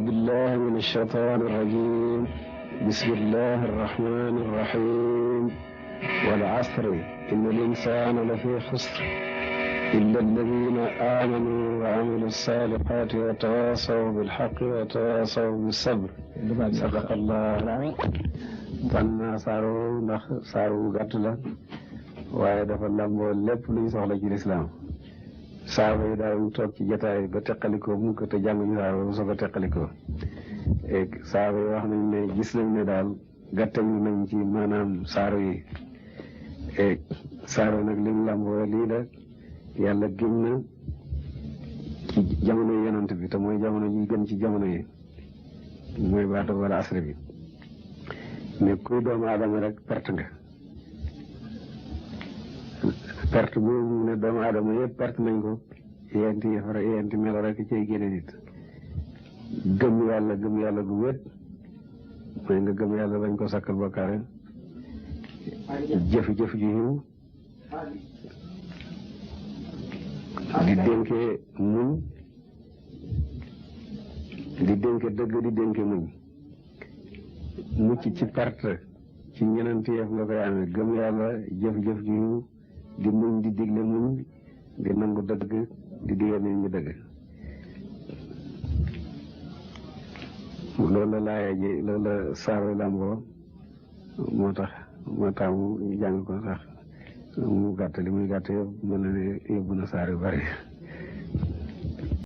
بالله من الشيطان الرجيم بسم الله الرحمن الرحيم والعصر إن الإنسان لفي خسر إلا الذين آمنوا وعملوا الصالحات وتواصوا بالحق وتواصوا بالصبر صدق الله tan saaru ndax saaru gàtt la waaye dafa lamboo lépp luñ soxla ci lislaam saaba yi daawuñ toog ci jotaay ba teqalikoo mu ko te jànguñu saaba bu soog a teqalikoo saaba yi wax nañ ne gis nañ ne daal gàttañu nañ ci maanaam saaru yi saaru nag lim lamboo lii la yàlla giñ na ci jamono yi yonent bi te mooy jamono ji gën ci jamono yi mooy baatu wala asri bi mais kuy doomu aadama rek perte nga perte boobu ne doomu aadama yëpp perte nañ ko yenti melo rek cay génne nit gëm yàlla gu wét mooy nga gëm yàlla bañ ko sakkal bokkaare jëf ju yiw di dénkee muñ di dénke dëgg di dénke muñ mucc ci perte ci ñeneen yëf nga koy amee gëm yàlla jëf-jëf ju yiw di muñ di digle muñ di nangu dëgg di digal nit ñi dëgg loolu la laaya ji loolu la saaru lamboo moo tax mu jàng ko sax mu gàtt li muy gàtt yëpp mën na ne yóbbu na saar yu bari